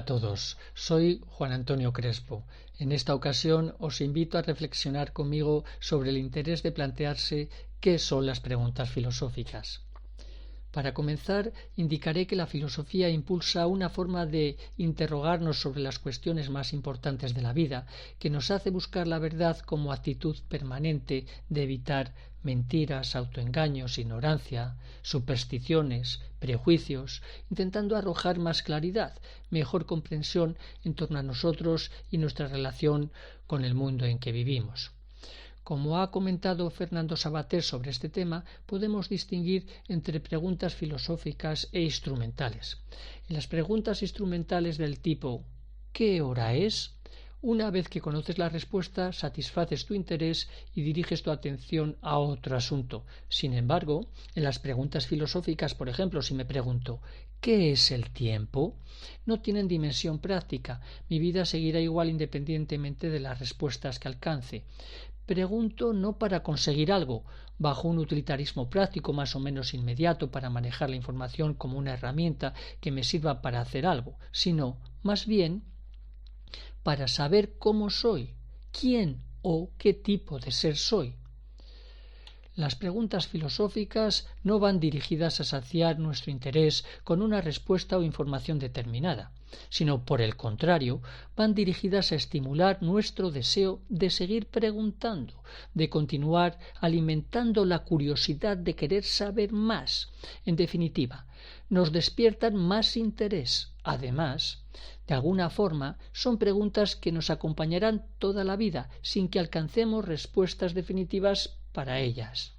todos, soy Juan Antonio Crespo. En esta ocasión os invito a reflexionar conmigo sobre el interés de plantearse qué son las preguntas filosóficas. Para comenzar, indicaré que la filosofía impulsa una forma de interrogarnos sobre las cuestiones más importantes de la vida, que nos hace buscar la verdad como actitud permanente de evitar mentiras, autoengaños, ignorancia, supersticiones, prejuicios, intentando arrojar más claridad, mejor comprensión en torno a nosotros y nuestra relación con el mundo en que vivimos. Como ha comentado Fernando Savater sobre este tema, podemos distinguir entre preguntas filosóficas e instrumentales. En las preguntas instrumentales del tipo ¿qué hora es?, una vez que conoces la respuesta, satisfaces tu interés y diriges tu atención a otro asunto. Sin embargo, en las preguntas filosóficas, por ejemplo, si me pregunto ¿qué es el tiempo?, no tienen dimensión práctica. Mi vida seguirá igual independientemente de las respuestas que alcance. Pregunto no para conseguir algo, bajo un utilitarismo práctico más o menos inmediato para manejar la información como una herramienta que me sirva para hacer algo, sino, más bien, para saber cómo soy, quién o qué tipo de ser soy. Las preguntas filosóficas no van dirigidas a saciar nuestro interés con una respuesta o información determinada, sino por el contrario, van dirigidas a estimular nuestro deseo de seguir preguntando, de continuar alimentando la curiosidad de querer saber más. En definitiva, nos despiertan más interés. Además, de alguna forma, son preguntas que nos acompañarán toda la vida sin que alcancemos respuestas definitivas para ellas.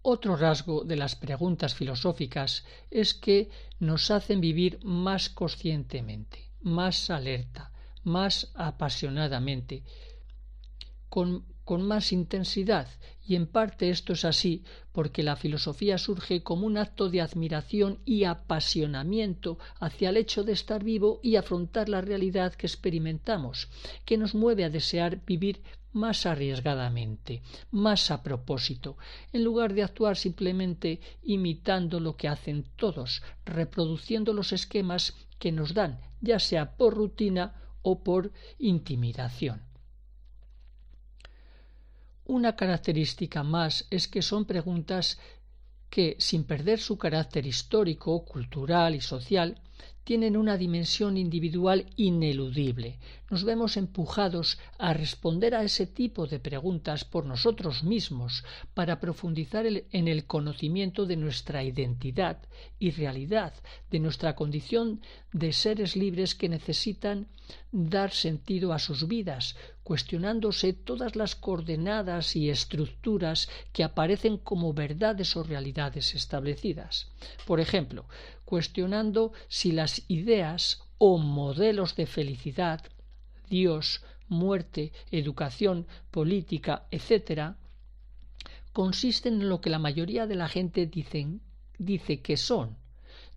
Otro rasgo de las preguntas filosóficas es que nos hacen vivir más conscientemente, más alerta, más apasionadamente, con más intensidad, y en parte esto es así porque la filosofía surge como un acto de admiración y apasionamiento hacia el hecho de estar vivo y afrontar la realidad que experimentamos, que nos mueve a desear vivir más arriesgadamente, más a propósito, en lugar de actuar simplemente imitando lo que hacen todos, reproduciendo los esquemas que nos dan, ya sea por rutina o por intimidación. Una característica más es que son preguntas que, sin perder su carácter histórico, cultural y social, tienen una dimensión individual ineludible. Nos vemos empujados a responder a ese tipo de preguntas por nosotros mismos para profundizar en el conocimiento de nuestra identidad y realidad, de nuestra condición de seres libres que necesitan dar sentido a sus vidas, cuestionándose todas las coordenadas y estructuras que aparecen como verdades o realidades establecidas. Por ejemplo, cuestionando si las ideas o modelos de felicidad, Dios, muerte, educación, política, etc., consisten en lo que la mayoría de la gente dice que son.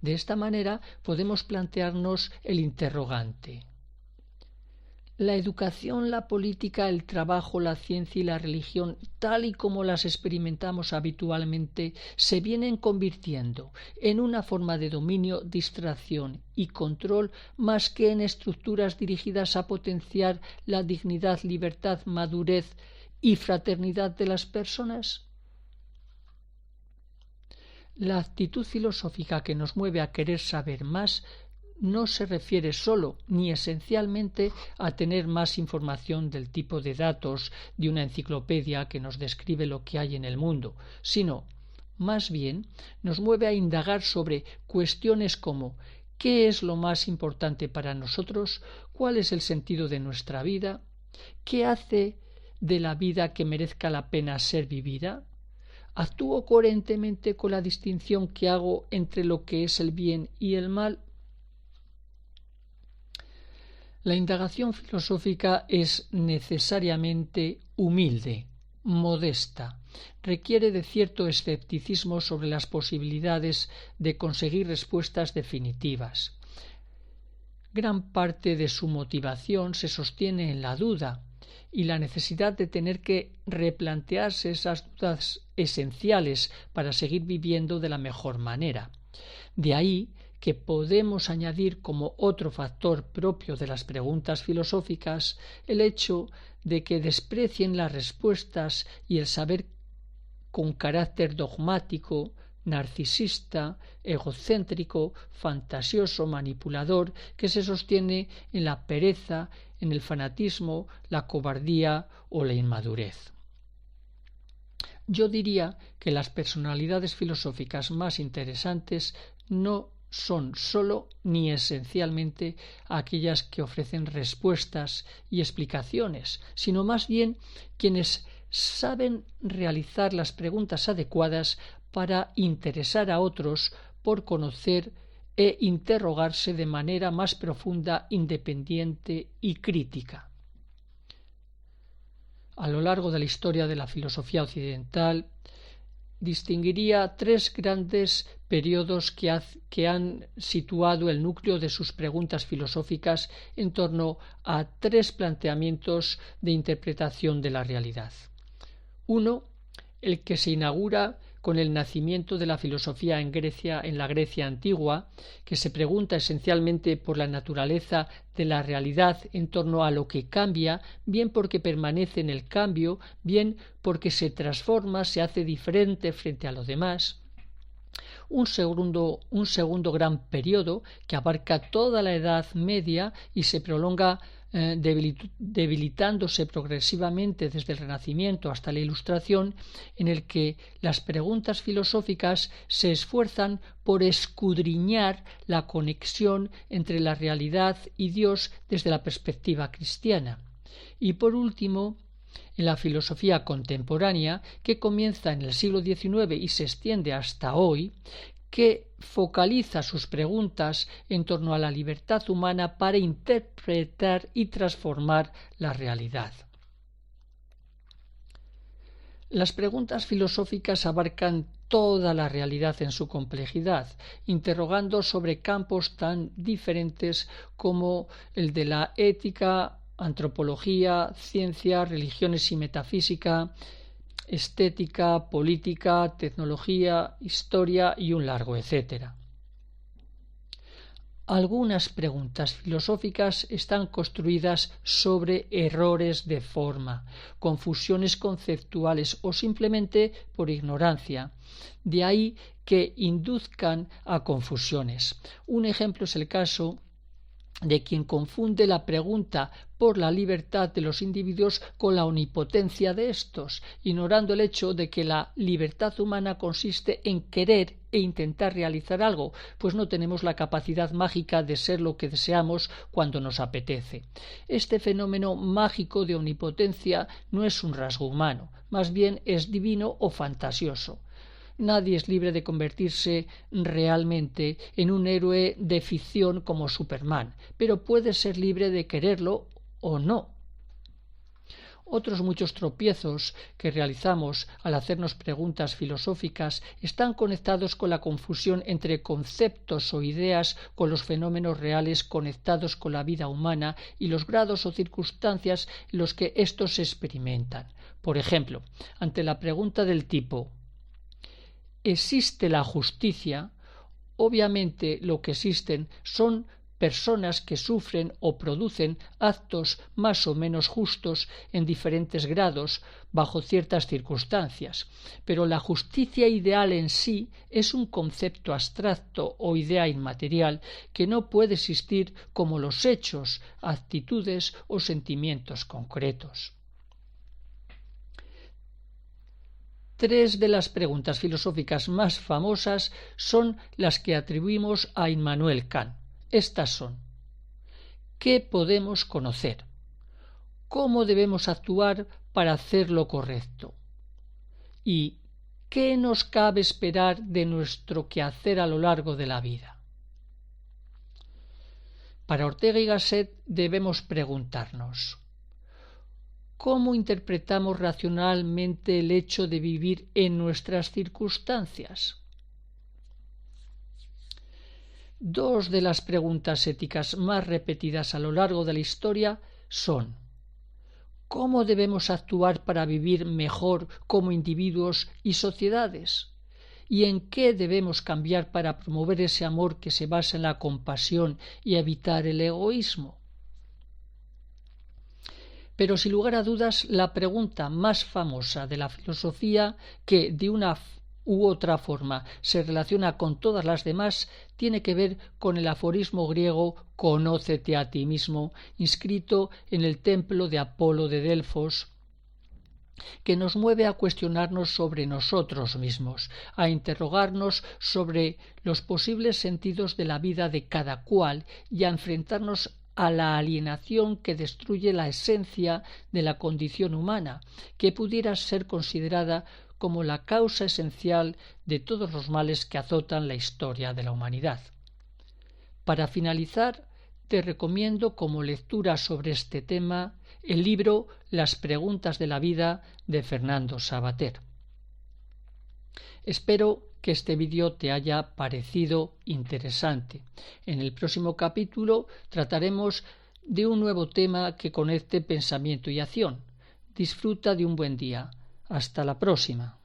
De esta manera podemos plantearnos el interrogante: ¿la educación, la política, el trabajo, la ciencia y la religión, tal y como las experimentamos habitualmente, se vienen convirtiendo en una forma de dominio, distracción y control más que en estructuras dirigidas a potenciar la dignidad, libertad, madurez y fraternidad de las personas? La actitud filosófica que nos mueve a querer saber más no se refiere solo ni esencialmente a tener más información del tipo de datos de una enciclopedia que nos describe lo que hay en el mundo, sino, más bien, nos mueve a indagar sobre cuestiones como ¿qué es lo más importante para nosotros? ¿Cuál es el sentido de nuestra vida? ¿Qué hace de la vida que merezca la pena ser vivida? ¿Actúo coherentemente con la distinción que hago entre lo que es el bien y el mal? La indagación filosófica es necesariamente humilde, modesta, requiere de cierto escepticismo sobre las posibilidades de conseguir respuestas definitivas. Gran parte de su motivación se sostiene en la duda y la necesidad de tener que replantearse esas dudas esenciales para seguir viviendo de la mejor manera. De ahí que podemos añadir como otro factor propio de las preguntas filosóficas el hecho de que desprecien las respuestas y el saber con carácter dogmático, narcisista, egocéntrico, fantasioso, manipulador, que se sostiene en la pereza, en el fanatismo, la cobardía o la inmadurez. Yo diría que las personalidades filosóficas más interesantes no son sólo ni esencialmente aquellas que ofrecen respuestas y explicaciones, sino más bien quienes saben realizar las preguntas adecuadas para interesar a otros por conocer e interrogarse de manera más profunda, independiente y crítica. A lo largo de la historia de la filosofía occidental, distinguiría tres grandes periodos que han situado el núcleo de sus preguntas filosóficas en torno a tres planteamientos de interpretación de la realidad. Uno, el que se inaugura con el nacimiento de la filosofía en la Grecia antigua, que se pregunta esencialmente por la naturaleza de la realidad en torno a lo que cambia, bien porque permanece en el cambio, bien porque se transforma, se hace diferente frente a lo demás. Un segundo gran periodo que abarca toda la Edad Media y se prolonga debilitándose progresivamente desde el Renacimiento hasta la Ilustración, en el que las preguntas filosóficas se esfuerzan por escudriñar la conexión entre la realidad y Dios desde la perspectiva cristiana. Y por último, en la filosofía contemporánea, que comienza en el siglo XIX y se extiende hasta hoy, que focaliza sus preguntas en torno a la libertad humana para interpretar y transformar la realidad. Las preguntas filosóficas abarcan toda la realidad en su complejidad, interrogando sobre campos tan diferentes como el de la ética, antropología, ciencia, religiones y metafísica, estética, política, tecnología, historia y un largo etcétera. Algunas preguntas filosóficas están construidas sobre errores de forma, confusiones conceptuales o simplemente por ignorancia. De ahí que induzcan a confusiones. Un ejemplo es el caso de quien confunde la pregunta por la libertad de los individuos con la omnipotencia de éstos, ignorando el hecho de que la libertad humana consiste en querer e intentar realizar algo, pues no tenemos la capacidad mágica de ser lo que deseamos cuando nos apetece. Este fenómeno mágico de omnipotencia no es un rasgo humano, más bien es divino o fantasioso. Nadie es libre de convertirse realmente en un héroe de ficción como Superman, pero puede ser libre de quererlo o no. Otros muchos tropiezos que realizamos al hacernos preguntas filosóficas están conectados con la confusión entre conceptos o ideas con los fenómenos reales conectados con la vida humana y los grados o circunstancias en los que éstos se experimentan. Por ejemplo, ante la pregunta del tipo ¿existe la justicia? Obviamente lo que existen son personas que sufren o producen actos más o menos justos en diferentes grados bajo ciertas circunstancias, pero la justicia ideal en sí es un concepto abstracto o idea inmaterial que no puede existir como los hechos, actitudes o sentimientos concretos. Tres de las preguntas filosóficas más famosas son las que atribuimos a Immanuel Kant. Estas son: ¿qué podemos conocer? ¿Cómo debemos actuar para hacer lo correcto? ¿Y qué nos cabe esperar de nuestro quehacer a lo largo de la vida? Para Ortega y Gasset debemos preguntarnos: ¿cómo interpretamos racionalmente el hecho de vivir en nuestras circunstancias? Dos de las preguntas éticas más repetidas a lo largo de la historia son: ¿cómo debemos actuar para vivir mejor como individuos y sociedades? y en qué debemos cambiar para promover ese amor que se basa en la compasión y evitar el egoísmo. Pero sin lugar a dudas, la pregunta más famosa de la filosofía, que de una u otra forma se relaciona con todas las demás, tiene que ver con el aforismo griego «Conócete a ti mismo», inscrito en el templo de Apolo de Delfos, que nos mueve a cuestionarnos sobre nosotros mismos, a interrogarnos sobre los posibles sentidos de la vida de cada cual y a enfrentarnos a la alienación que destruye la esencia de la condición humana, que pudiera ser considerada como la causa esencial de todos los males que azotan la historia de la humanidad. Para finalizar, te recomiendo como lectura sobre este tema el libro Las preguntas de la vida de Fernando Savater. Espero que este vídeo te haya parecido interesante. En el próximo capítulo trataremos de un nuevo tema que conecte pensamiento y acción. Disfruta de un buen día. Hasta la próxima.